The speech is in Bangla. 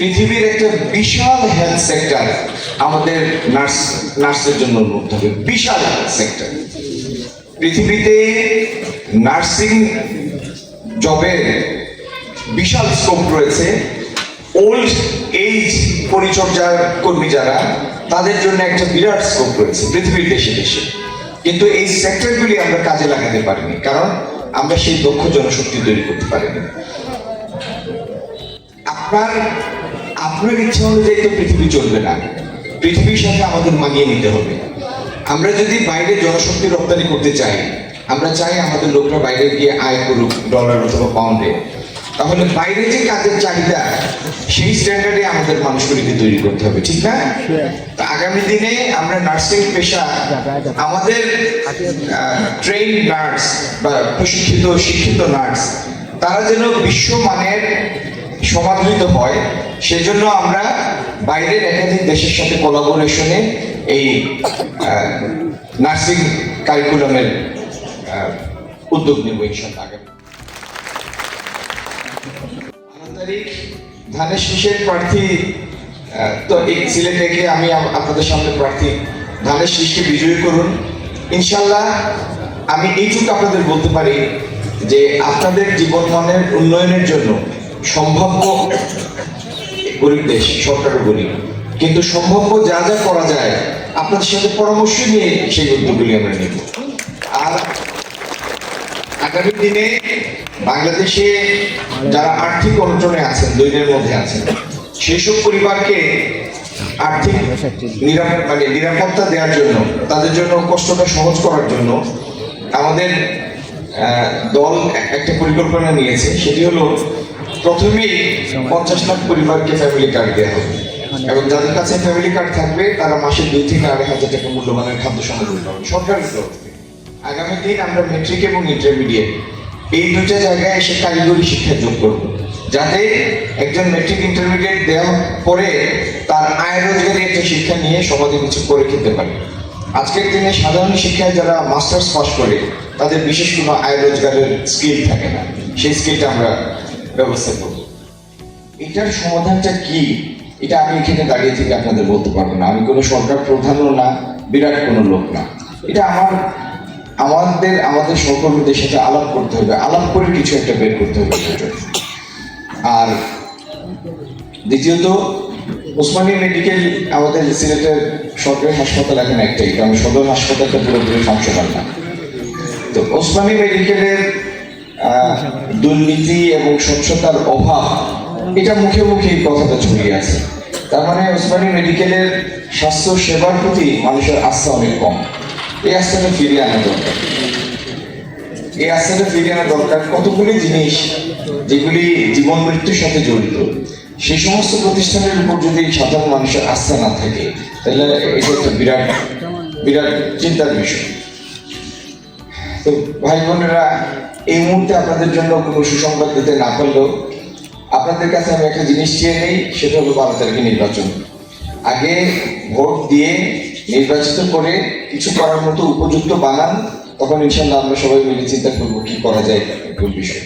পৃথিবীর একটা বিশাল হেলথ সেক্টর আমাদের নার্সের জন্য উন্মুক্ত হবে। বিশাল হেলথ সেক্টর। পৃথিবীতে নার্সিং জবের বিশাল স্কোপ রয়েছে। ওল্ড এজ পরিচর্যার কর্মী যারা, তাদের জন্য একটা বিরাট স্কোপ রয়েছে পৃথিবীর দেশে দেশে। কিন্তু এই সেক্টরগুলি আমরা কাজে লাগাতে পারিনি, কারণ আমরা সেই দক্ষ জনশক্তি তৈরি করতে পারিনি। আপনার ইচ্ছা অনুযায়ী তো পৃথিবী চলবে না, পৃথিবীর সাথে আমাদের মানিয়ে নিতে হবে। আমরা যদি বাইরে জনশক্তি রপ্তানি করতে চাই, আমরা চাই আমাদের লোকরা বাইরে গিয়ে আয় করুক ডলার অথবা পাউন্ডে, তাহলে বাইরে যে কাজের চাহিদা সেই স্ট্যান্ডার্ডে আমাদের মানুষগুলিকে তৈরি করতে হবে, ঠিক না? তো আগামী দিনে আমরা নার্সিং পেশা, আমাদের ট্রেন নার্স বা শিক্ষিত নার্স, তারা যেন বিশ্বমানের সমাদৃত হয়, সেজন্য আমরা বাইরের একাধিক দেশের সাথে কোলাবোরেশনে এই নার্সিং কারিকুলামের উদ্যোগ নেব ইনশাআল্লাহ। ধানের শীষের প্রার্থী তো এই সিলেটে আমি আপনাদের সামনে প্রার্থী, ধানের শীষকে বিজয়ী করুন ইনশাআল্লাহ। আমি এইটুকু আপনাদের বলতে পারি যে আপনাদের জীবনমানের উন্নয়নের জন্য সম্ভাব্য, গরিব দেশ, সরকারও গরিব, কিন্তু সম্ভাব্য যা যা করা যায় আপনাদের সাথে পরামর্শ নিয়ে সেই উদ্যোগগুলি আমরা নেব। আর আগামী দিনে বাংলাদেশে যারা আর্থিক অনটনে আছেন, দৈন্যের মধ্যে আছেন, সেই সব পরিবারকে আর্থিক নিরাপত্তা দেওয়ার জন্য, তাদের জন্য কষ্টটা সহজ করার জন্য আমাদের দল একটা পরিকল্পনা নিয়েছে। সেটি হলো প্রথমেই 50 লাখ পরিবারকে ফ্যামিলি কার্ড দেওয়া হবে, এবং যাদের কাছে ফ্যামিলি কার্ড থাকবে তারা মাসে 2 থেকে 2,500 টাকা মূল্যমানের খাদ্য সামগ্রী পাবেন সরকারের তরফ থেকে। আগামী দিন আমরা মেট্রিক এবং ইন্টারমিডিয়েট এই দুটো জায়গায় এসে কারিগরি শিক্ষা যোগ করব, যাতে একজন মেট্রিক ইন্টারমিডিয়েট দেওয়ার পরে তার আয় রোজগারি একটা শিক্ষা নিয়ে সমাজে কিছু করে খেতে পারে। আজকের দিনে সাধারণ শিক্ষায় যারা মাস্টার্স পাস করে তাদের বিশেষ কোনো আয় রোজগারের স্কিল থাকে না, সেই স্কিলটা আমরা ব্যবস্থা করব। এটার সমাধানটা কি, এটা আমি এখানে দাঁড়িয়ে থেকে আপনাদের বলতে পারবো না। আমি কোনো সরকার প্রধানও না, বিরাট কোনো লোক না। এটা আমাদের সহকর্মীদের সাথে আলাপ করতে হবে, আলাপ করে কিছু একটা বের করতে হবে। আর দ্বিতীয়ত, ওসমানী মেডিকেল আমাদের সিলেটের সরকারি হাসপাতাল এখন একটাই, কারণ সদর হাসপাতালটা পুরোপুরি ফাংশনাল না। তো ওসমানী মেডিকেলের দুর্নীতি এবং স্বচ্ছতার অভাব, এটা মুখে মুখে এই কথাটা ছড়িয়ে আছে। তার মানে ওসমানী মেডিকেলের স্বাস্থ্য সেবার প্রতি মানুষের আস্থা অনেক কম। এই আস্থাটা ফিরিয়ে আনা দরকার। এই আস্থাটা ফিরিয়ে আনা দরকার। কতগুলি জিনিস যেগুলি জীবন মৃত্যুর সাথে জড়িত, সেই সমস্ত প্রতিষ্ঠানের উপর যদি সাধারণ মানুষের আস্থা না থাকে, তাহলে এটা একটা বিরাট চিন্তার বিষয়। তো ভাই বোনেরা, এই মুহূর্তে আপনাদের জন্য কোনো সুসংবাদ দিতে না পারলেও আপনাদের কাছে আমি একটা জিনিস চেয়ে নেই, সেটা হলো 12 তারিখে নির্বাচন। আগে ভোট দিয়ে নির্বাচিত করে কিছু করার মতো উপযুক্ত বানান, তখন ইনশাল্লাহ আমরা সবাই মিলে চিন্তা করবো কি করা যায় এই বিষয়ে।